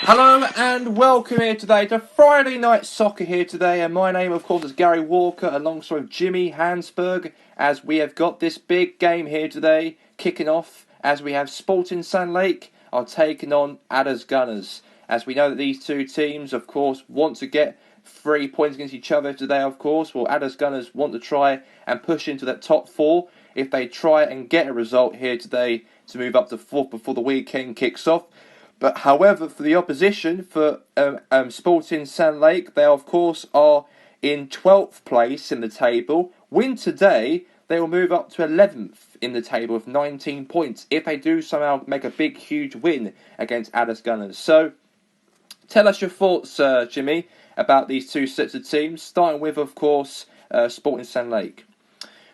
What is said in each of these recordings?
Hello and welcome here today to Friday Night Soccer here today, and my name of course is Gary Walker alongside Jimmy Hansberg, as we have got this big game here today kicking off as we have Sporting Sand Lake are taking on Aldass Gunners, as we know that these two teams of course want to get 3 points against each other today. Of course, well, Aldass Gunners want to try and push into that top 4 if they try and get a result here today to move up to 4th before the weekend kicks off. But however, for the opposition, for Sporting Sand Lake, they of course are in 12th place in the table. Win today, they will move up to 11th in the table with 19 points if they do somehow make a big, huge win against Aldass Gunners. So, tell us your thoughts, Jimmy, about these two sets of teams, starting with, of course, Sporting Sand Lake.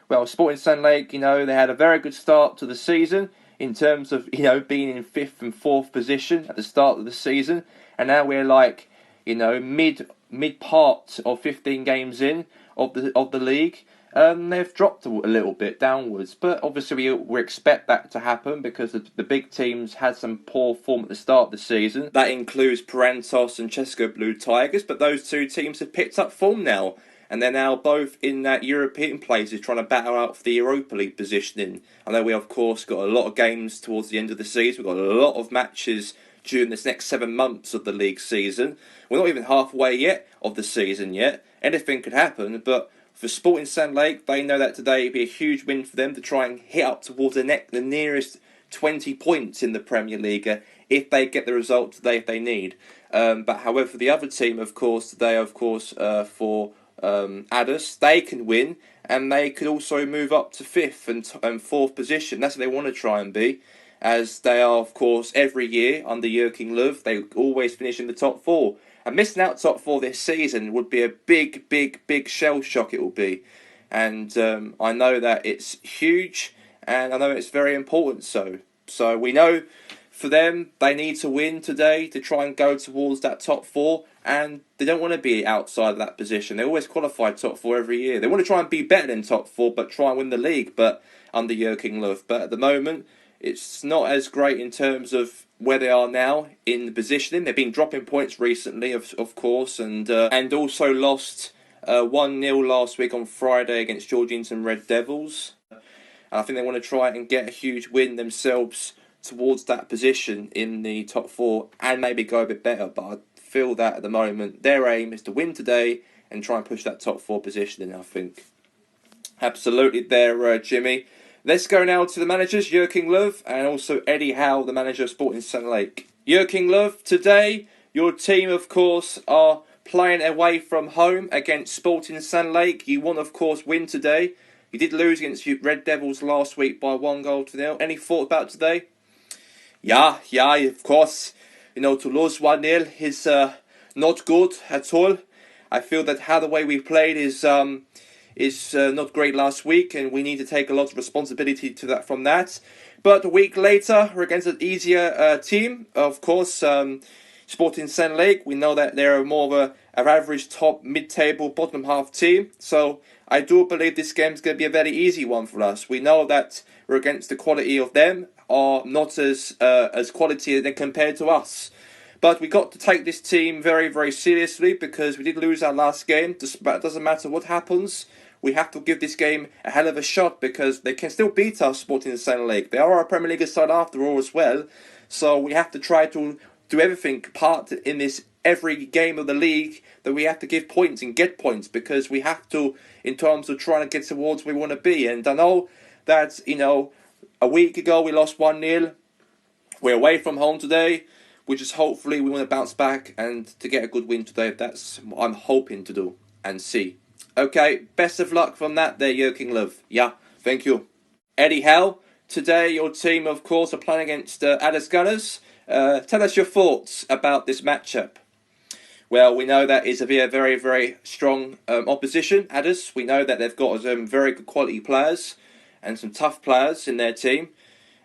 Well, Sporting Sand Lake, they had a very good start to the season in terms of, being in 5th and 4th position at the start of the season. And now we're like, mid part of 15 games in of the league. They've dropped a little bit downwards, but obviously we expect that to happen because the big teams had some poor form at the start of the season. That includes Parentos and Chesco Blue Tigers, but those two teams have picked up form now, and they're now both in that European places trying to battle out for the Europa League positioning. I know we of course got a lot of games towards the end of the season. We've got a lot of matches during this next 7 months of the league season. We're not even halfway yet of the season yet. Anything could happen, but for Sporting Sand Lake, they know that today would be a huge win for them to try and hit up towards the nearest 20 points in the Premier League if they get the result today if they need. But however, for the other team, of course, today, for Aldass, they can win and they could also move up to 5th and 4th position. That's what they want to try and be, as they are, of course, every year under Joachim Löw, they always finish in the top 4. And missing out top 4 this season would be a big, big, big shell shock, it will be. And I know that it's huge, and I know it's very important. So we know for them, they need to win today to try and go towards that top 4, and they don't want to be outside of that position. They always qualify top 4 every year. They want to try and be better than top 4, but try and win the league, but under Joachim Löw. But at the moment, it's not as great in terms of where they are now in the positioning. They've been dropping points recently, of course, and also lost 1-0 last week on Friday against Georgington Red Devils. And I think they want to try and get a huge win themselves towards that position in the top 4 and maybe go a bit better. But I feel that at the moment their aim is to win today and try and push that top 4 position, I think. Absolutely there, Jimmy. Let's go now to the managers, Joachim Löw and also Eddie Howe, the manager of Sporting Sand Lake. Joachim Löw, today your team, of course, are playing away from home against Sporting Sand Lake. You want, of course, win today. You did lose against Red Devils last week by 1-0. Any thought about today? Yeah, of course. To lose 1-0 is not good at all. I feel that how the way we played is not great last week, and we need to take a lot of responsibility from that. But a week later, we're against an easier team, of course, Sporting Sand Lake. We know that they're more of an average top, mid-table, bottom half team. So I do believe this game is going to be a very easy one for us. We know that we're against the quality of them, are not as quality as they compared to us. But we got to take this team very, very seriously because we did lose our last game. It doesn't matter what happens. We have to give this game a hell of a shot because they can still beat us, Sporting Sand Lake. They are our Premier League side after all as well. So we have to try to do everything part in this every game of the league that we have to give points and get points because we have to in terms of trying to get towards where we want to be. And I know that, a week ago we lost 1-0. We're away from home today, which is hopefully we want to bounce back and to get a good win today. That's what I'm hoping to do and see. Okay, best of luck from that there, Joachim Löw. Yeah, thank you. Eddie Howe, today your team, of course, are playing against Aldass Gunners. Tell us your thoughts about this matchup. Well, we know that it's a very, very strong opposition, Aldass. We know that they've got some very good quality players and some tough players in their team.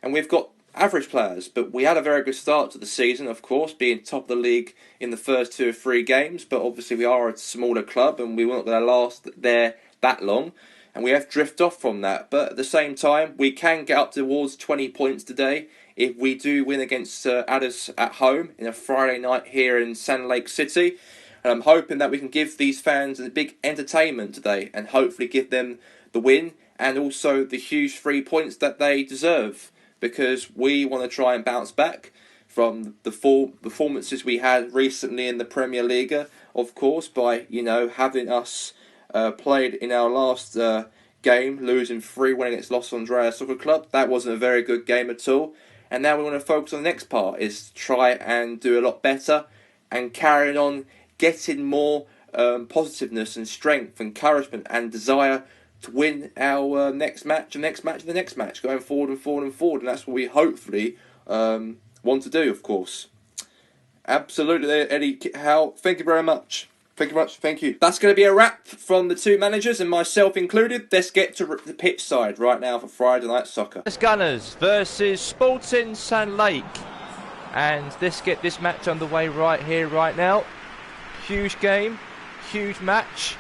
And we've got average players, but we had a very good start to the season, of course, being top of the league in the first 2 or 3 games, but obviously we are a smaller club and we weren't going to last there that long, and we have drifted off from that. But at the same time, we can get up towards 20 points today if we do win against Aldass at home in a Friday night here in Sand Lake City. And I'm hoping that we can give these fans a big entertainment today and hopefully give them the win and also the huge 3 points that they deserve, because we want to try and bounce back from the full performances we had recently in the Premier League, of course, by having us played in our last game, losing 3-1 against Los Andreas Soccer Club. That wasn't a very good game at all. And now we want to focus on the next part, is try and do a lot better and carrying on getting more positiveness and strength, encouragement and desire to win our next match, and next match, and the next match, going forward and forward and forward. And that's what we hopefully want to do, of course. Absolutely, Eddie Howe. Thank you very much. Thank you much. Thank you. That's going to be a wrap from the two managers and myself included. Let's get to the pitch side right now for Friday Night Soccer. Gunners versus Sporting Sand Lake. And let's get this match underway right here, right now. Huge game, huge match,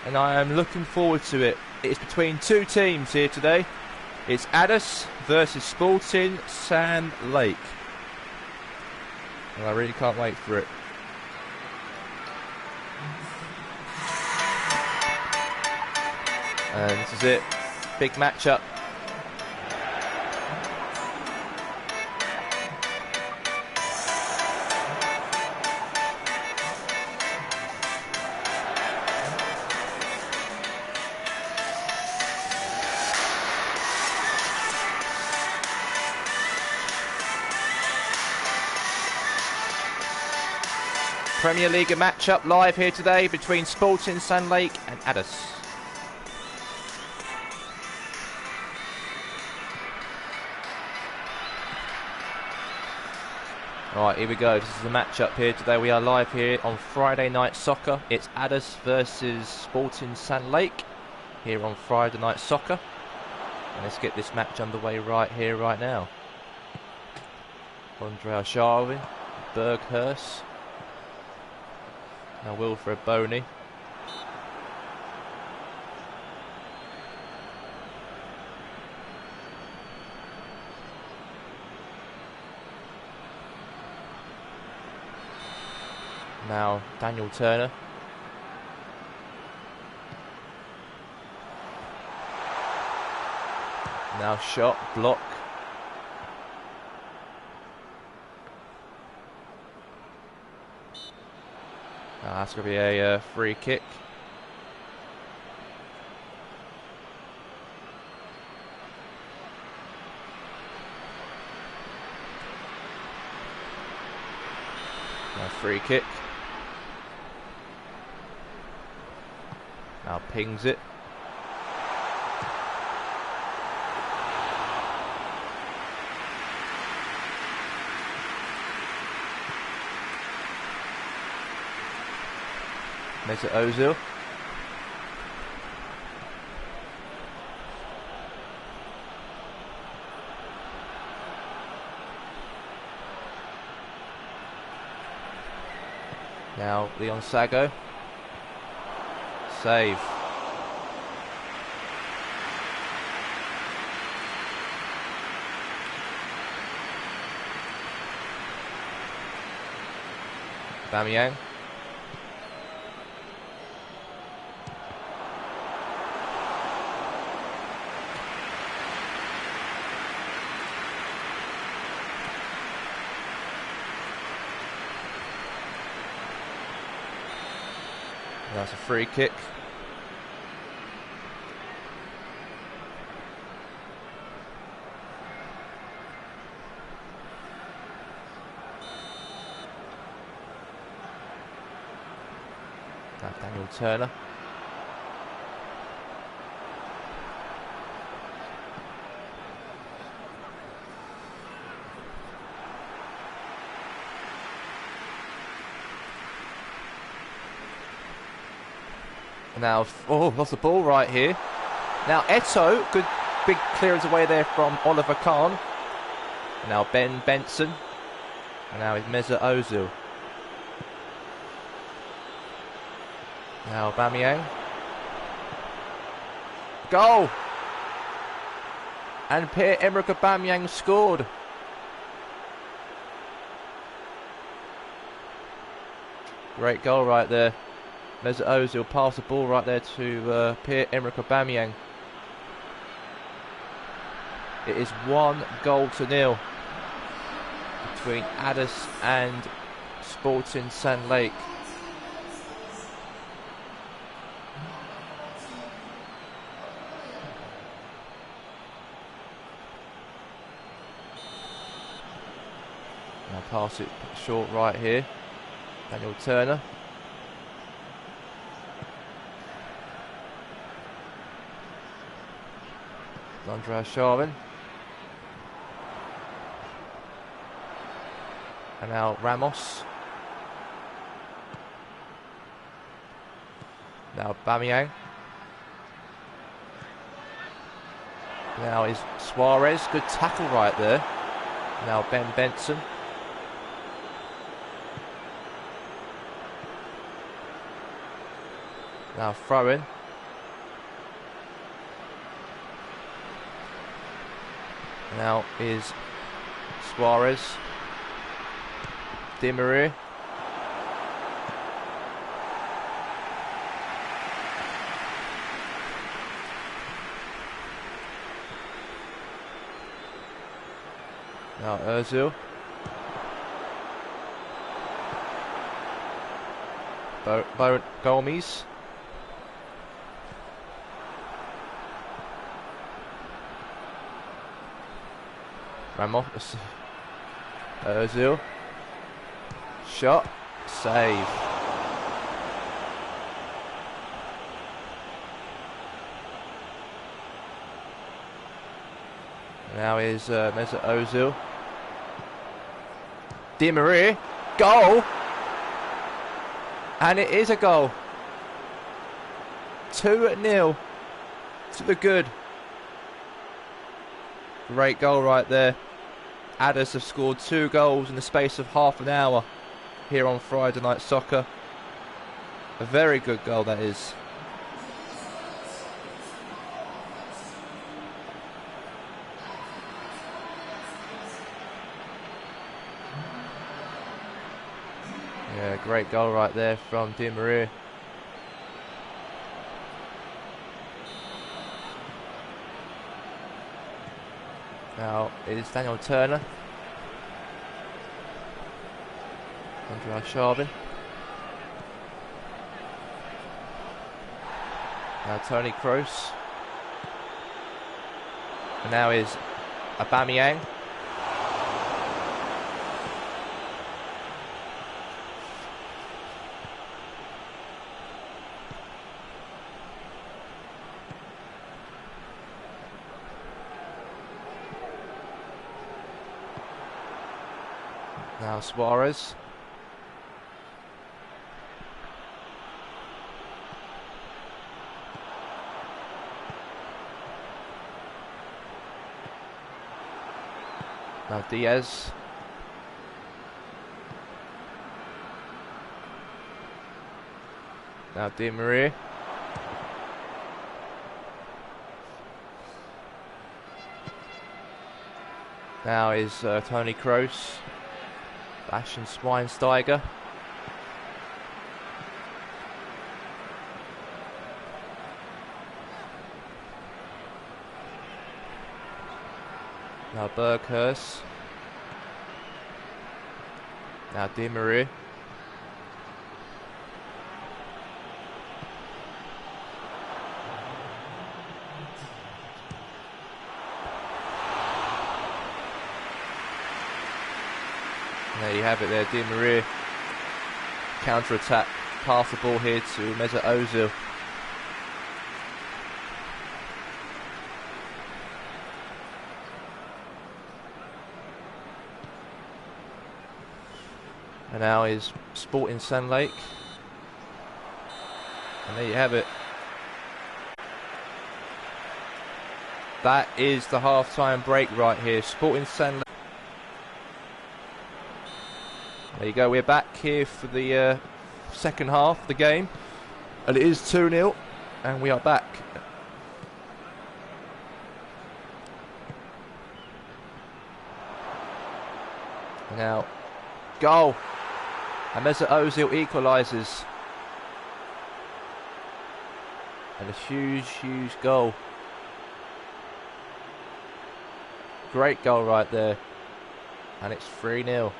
and I am looking forward to it. It's between two teams here today. It's Aldass versus Sporting Sand Lake. And I really can't wait for it. And this is it. Big matchup. Premier League matchup live here today between Sporting Sand Lake and Aldass. Right, here we go. This is the matchup here today. We are live here on Friday Night Soccer. It's Aldass versus Sporting Sand Lake here on Friday Night Soccer. And let's get this match underway right here, right now. Andre Arshawi, Berghurst. Now Wilfred Boney. Now Daniel Turner. Now shot, block. That's going to be a free kick. Now free kick. Now pings it. Mesut Ozil. Now Leon Sago. Save. Bamiyang. That's a free kick. Now Daniel Turner. Now, lost the ball right here. Now Eto, good big clearance away there from Oliver Kahn. Now Ben Benson. And now it's Mesut Ozil. Now Bamiyang. Goal! And Pierre-Emerick Aubameyang scored. Great goal right there. Mesut Ozil passed the ball right there to Pierre-Emerick Aubameyang. It is 1-0 between Aldass and Sporting Sand Lake. Now pass it short right here. Daniel Turner. Andrea Sharvin. And now Ramos. Now Aubameyang. Now is Suarez. Good tackle right there. Now Ben Benson. Now throw-in. Now is Suarez. Di Maria. Now Ozil. Gomes. Ramos. Ozil. Shot. Save. Now is Mesut Ozil. Di Maria. Goal. And it is a goal. 2-0 to the good. Great goal right there. Aldass have scored 2 goals in the space of half an hour here on Friday Night Soccer. A very good goal that is. Yeah, great goal right there from Di Maria. Now it is Daniel Turner. Andrea Sharvin. Now Toni Kroos. And now is Aubameyang. Now Suarez. Now Diaz. Now Di Maria. Now is Toni Kroos. Bastian Schweinsteiger. Now Berghurst. Now Di Maria. There you have it there, Di Maria. Counter-attack, pass the ball here to Mesut Ozil. And now is Sporting Sand Lake. And there you have it. That is the half-time break right here. Sporting Sand Lake. There you go, we're back here for the second half of the game. And it is 2-0, and we are back. Now, goal. And Mesut Ozil equalises. And a huge, huge goal. Great goal right there. And it's 3-0.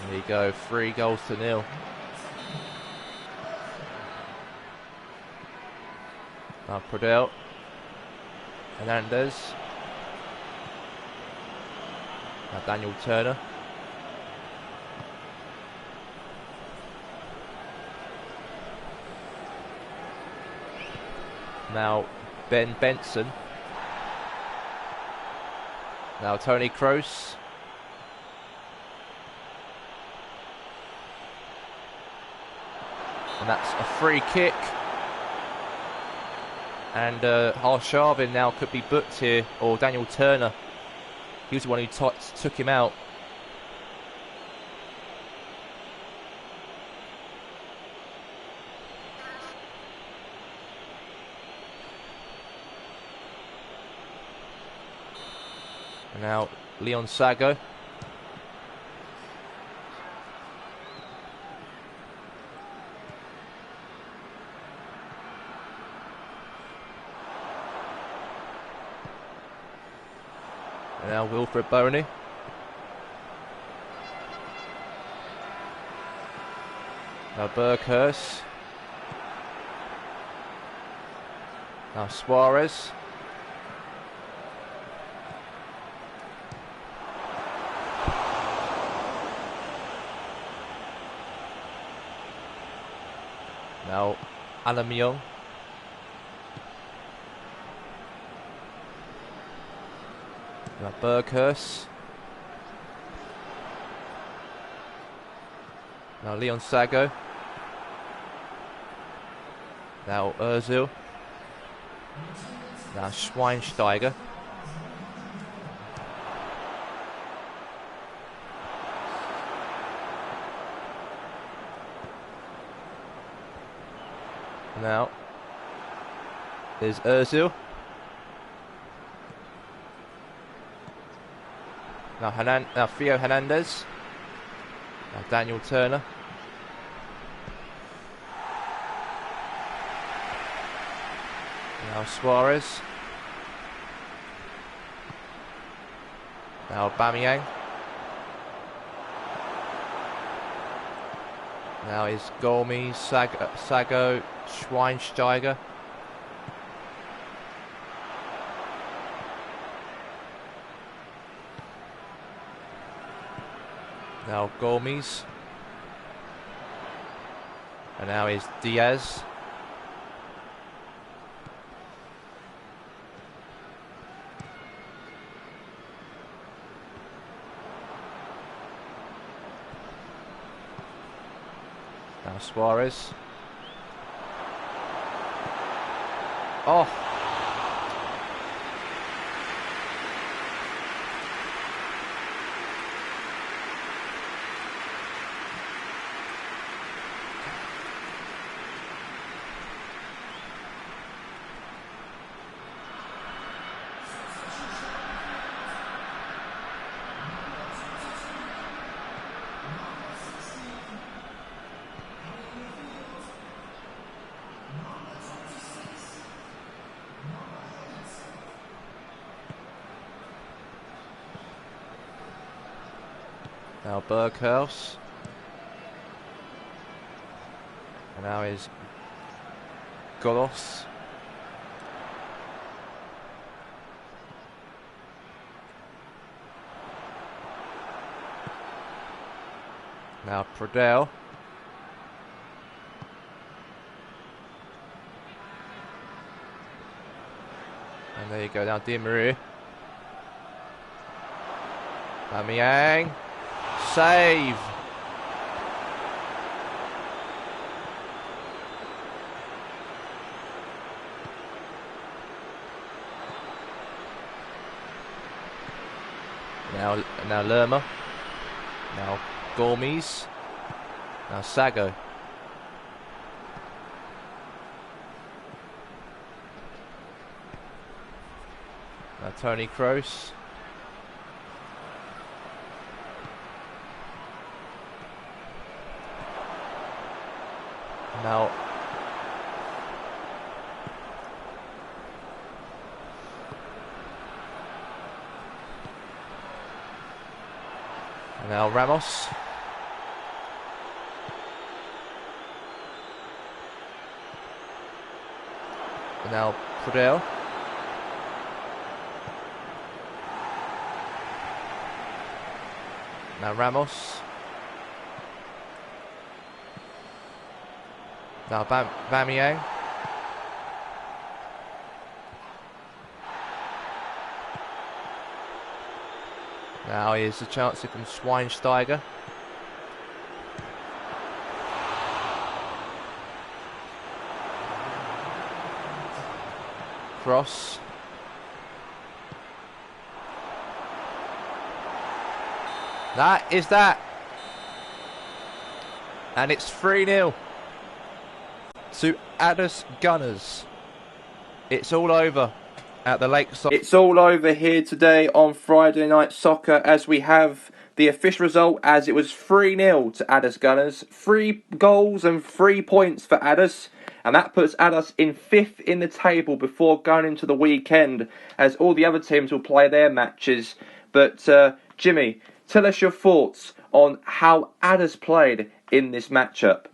There you go, 3-0. Now Pradell, Hernandez, now Daniel Turner. Now Ben Benson. Now Tony Kroos. And that's a free kick. And Harshavin now could be booked here, or Daniel Turner. He was the one who took him out. And now Leon Sago. And now Wilfred Boney. Now Berghurst. Now Suarez. Now Alamyong. Now Berghurst. Now Leon Sago. Now Ozil. Now Schweinsteiger. Now there's Ozil. Now Theo Hernandez. Now Daniel Turner. Now Suarez. Now Aubameyang. Now is Gomes, Sago, Schweinsteiger. Now Gomes. And now is Diaz. Now Suarez. Oh. Now Berghaus. And now is Golos. Now Pradell. And there you go, now Di Maria. Aubameyang. Save. Now Lerma. Now Gomes. Now Sago. Now Tony Kroos. Now Ramos. And now Pradel. Now Ramos. Now Bamiyang. Now here's the chance from Schweinsteiger. Cross. That is that. And it's 3-0 to Aldass Gunners. It's all over at the Lakeside. It's all over here today on Friday Night Soccer as we have the official result as it was 3-0 to Aldass Gunners. 3 goals and 3 points for Aldass. And that puts Aldass in 5th in the table before going into the weekend as all the other teams will play their matches. But Jimmy, tell us your thoughts on how Aldass played in this matchup.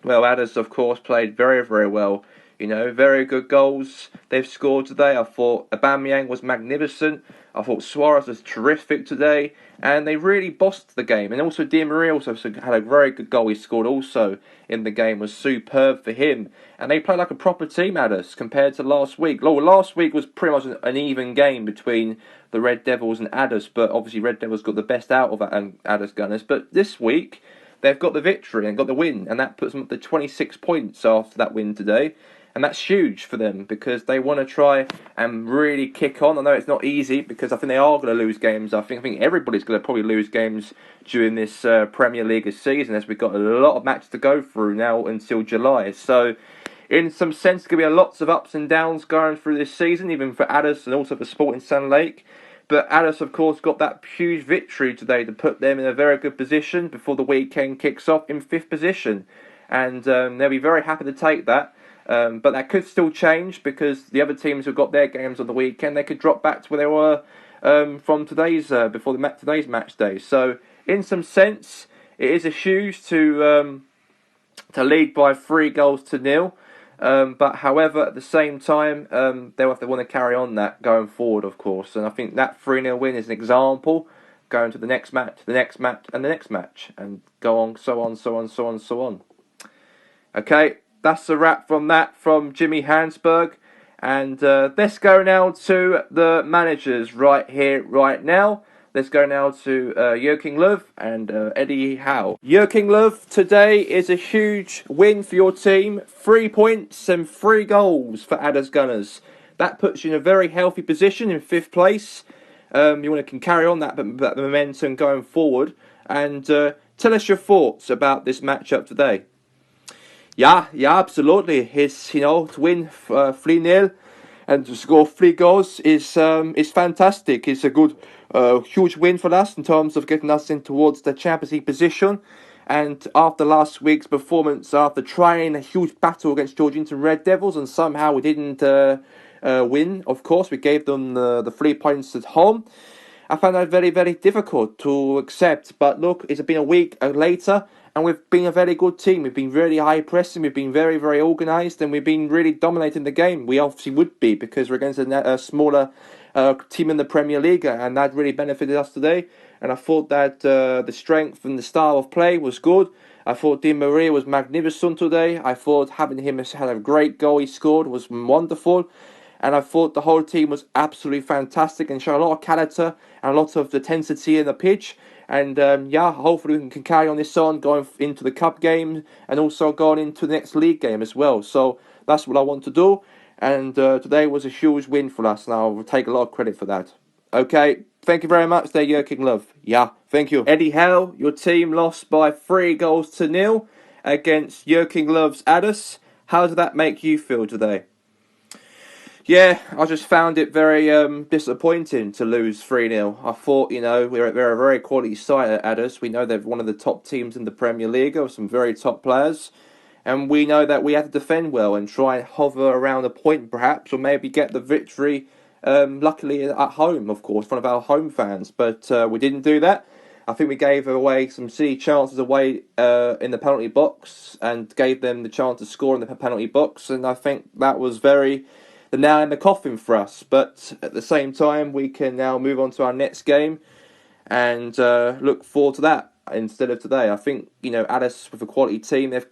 Well, Aldass, of course, played very, very well. You know, very good goals they've scored today. I thought Aubameyang was magnificent. I thought Suarez was terrific today. And they really bossed the game. And also Di Maria also had a very good goal he scored also in the game. Was superb for him. And they played like a proper team, Aldass, compared to last week. Well, last week was pretty much an even game between the Red Devils and Aldass. But obviously Red Devils got the best out of Aldass Gunners. But this week they've got the victory and got the win. And that puts them up to 26 points after that win today. And that's huge for them because they want to try and really kick on. I know it's not easy because I think they are going to lose games. I think everybody's going to probably lose games during this Premier League season as we've got a lot of matches to go through now until July. So in some sense, there's going to be lots of ups and downs going through this season, even for Aldass and also for Sporting Sand Lake. But Aldass, of course, got that huge victory today to put them in a very good position before the weekend kicks off in 5th position. And they'll be very happy to take that. But that could still change because the other teams who've got their games on the weekend, they could drop back to where they were from today's before today's match day. So, in some sense, it is a huge to lead by 3-0. But however, at the same time, they'll have to want to carry on that going forward, of course. And I think that 3-0 win is an example going to the next match, the next match, and the next match, and go on, so on. Okay. That's a wrap from that from Jimmy Hansberg. And let's go now to the managers right here, right now. Let's go now to Joachim Löw and Eddie Howe. Joachim Löw, today is a huge win for your team. 3 points and 3 goals for Aldass Gunners. That puts you in a very healthy position in 5th place. You can carry on that momentum going forward. And tell us your thoughts about this matchup today. Yeah, absolutely. It's, to win 3-0 and to score 3 goals is fantastic. It's a good, huge win for us in terms of getting us in towards the Champions League position. And after last week's performance, after trying a huge battle against Georgetown Red Devils, and somehow we didn't win, of course, we gave them the 3 points at home. I found that very, very difficult to accept. But look, it's been a week later. And we've been a very good team. We've been really high pressing. We've been very, very organised. And we've been really dominating the game. We obviously would be because we're against a smaller team in the Premier League. And that really benefited us today. And I thought that the strength and the style of play was good. I thought Di Maria was magnificent today. I thought having him had a great goal he scored was wonderful. And I thought the whole team was absolutely fantastic and showed a lot of character and a lot of intensity in the pitch. And hopefully we can carry on this on going into the cup game and also going into the next league game as well. So that's what I want to do. And today was a huge win for us, and I'll take a lot of credit for that. Okay, thank you very much there, Joachim Löw. Yeah, thank you. Eddie Howe, your team lost by 3-0 against Joachim Löw's Aldass. How did that make you feel today? Yeah, I just found it very disappointing to lose 3-0. I thought, they're a very quality side at Aldass. We know they're one of the top teams in the Premier League with some very top players. And we know that we have to defend well and try and hover around a point perhaps, or maybe get the victory, luckily at home, of course, one of our home fans. But we didn't do that. I think we gave away some silly chances away in the penalty box and gave them the chance to score in the penalty box. And I think that was very the nail in the coffin for us. But at the same time, we can now move on to our next game and look forward to that instead of today. I think, Aldass with a quality team, they've